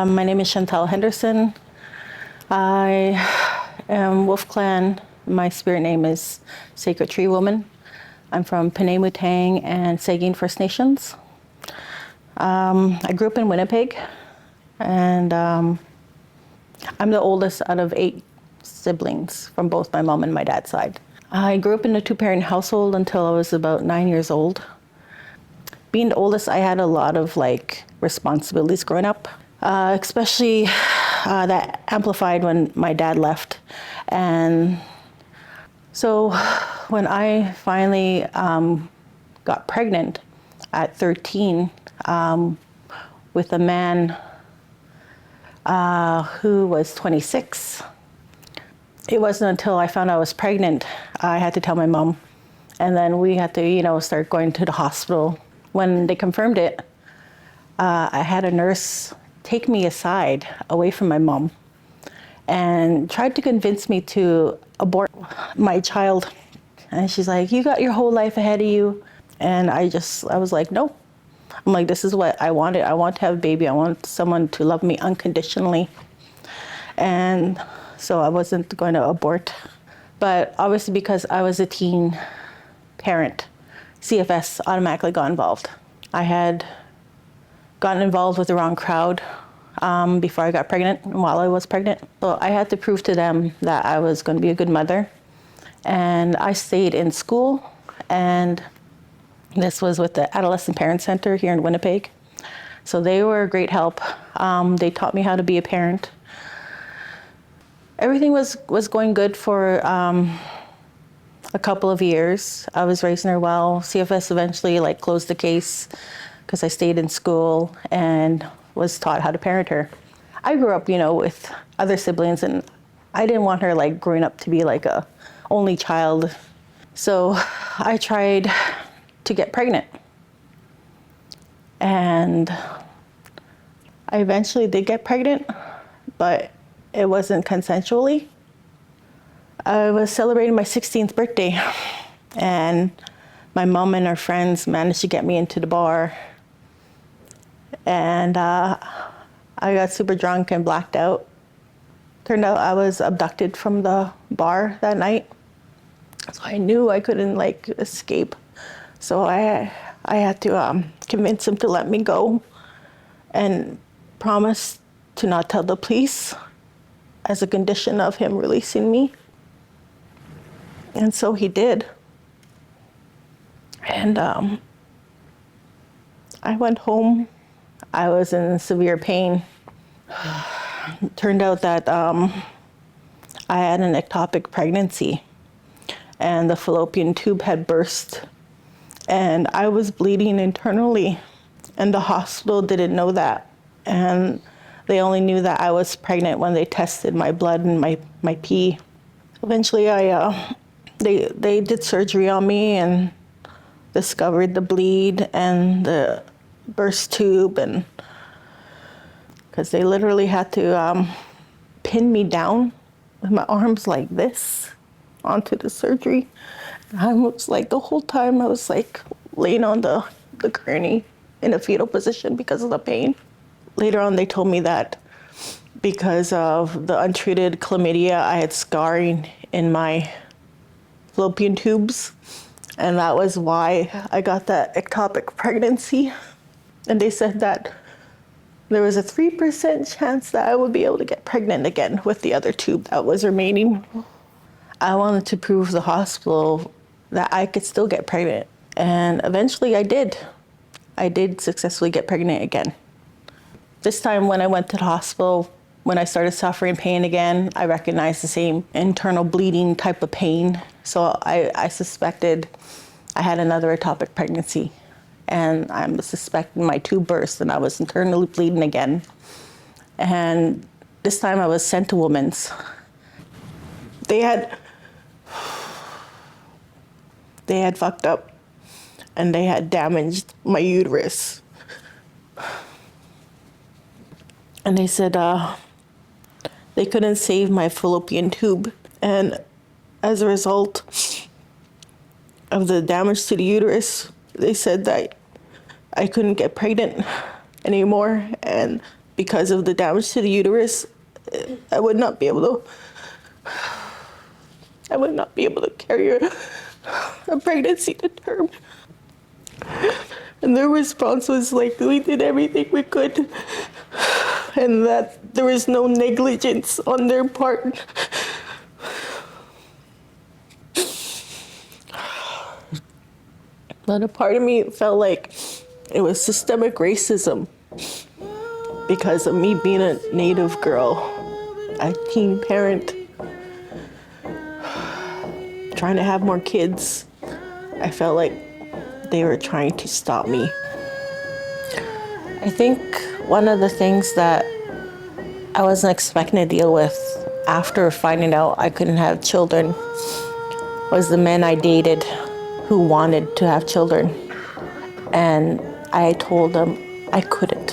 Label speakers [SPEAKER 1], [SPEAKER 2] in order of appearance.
[SPEAKER 1] My name is Chantel Henderson. I am Wolf Clan. My spirit name is Sacred Tree Woman. I'm from Penay-Mutang and Seguin First Nations. I grew up in Winnipeg, and I'm the oldest out of 8 siblings from both my mom and my dad's side. I grew up in a 2-parent household until I was about 9 years old. Being the oldest, I had a lot of responsibilities growing up, especially that amplified when my dad left. And so when I finally got pregnant at 13 with a man who was 26, it wasn't until I found I was pregnant I had to tell my mom. And then we had to, start going to the hospital. When they confirmed it, I had a nurse take me aside away from my mom and tried to convince me to abort my child. And she's like, "You got your whole life ahead of you." And I was like, no. I'm like, this is what I wanted. I want to have a baby. I want someone to love me unconditionally. And so I wasn't going to abort. But obviously because I was a teen parent, CFS automatically got involved. I had gotten involved with the wrong crowd before I got pregnant and while I was pregnant. So I had to prove to them that I was going to be a good mother. And I stayed in school, and this was with the Adolescent Parent Center here in Winnipeg. So they were a great help. They taught me how to be a parent. Everything was going good for a couple of years. I was raising her well. CFS eventually closed the case because I stayed in school and was taught how to parent her. I grew up, with other siblings, and I didn't want her growing up to be a only child. So I tried to get pregnant. And I eventually did get pregnant, but it wasn't consensually. I was celebrating my 16th birthday, and my mom and her friends managed to get me into the bar. And I got super drunk and blacked out. Turned out I was abducted from the bar that night. So I knew I couldn't escape. So I had to convince him to let me go and promise to not tell the police as a condition of him releasing me. And so he did. And I went home. I was in severe pain. Turned out that I had an ectopic pregnancy, and the fallopian tube had burst, and I was bleeding internally, and the hospital didn't know that. And they only knew that I was pregnant when they tested my blood and my pee. Eventually, they did surgery on me and discovered the bleed and the burst tube, and because they literally had to pin me down with my arms like this onto the surgery. I was the whole time I was laying on the gurney in a fetal position because of the pain. Later on, they told me that because of the untreated chlamydia, I had scarring in my fallopian tubes, and that was why I got that ectopic pregnancy. And they said that there was a 3% chance that I would be able to get pregnant again with the other tube that was remaining. I wanted to prove the hospital that I could still get pregnant. And eventually I did. I did successfully get pregnant again. This time when I went to the hospital, when I started suffering pain again, I recognized the same internal bleeding type of pain. So I suspected I had another ectopic pregnancy. And I'm suspecting my tube burst, and I was internally bleeding again. And this time I was sent to women's. They had fucked up, and they had damaged my uterus. And they said they couldn't save my fallopian tube. And as a result of the damage to the uterus, they said that I couldn't get pregnant anymore. And because of the damage to the uterus, I would not be able to carry a pregnancy to term. And their response was like, we did everything we could, and that there was no negligence on their part. But a part of me felt like it was systemic racism because of me being a Native girl, a teen parent, trying to have more kids. I felt like they were trying to stop me. I think one of the things that I wasn't expecting to deal with after finding out I couldn't have children was the men I dated who wanted to have children. And I told them I couldn't.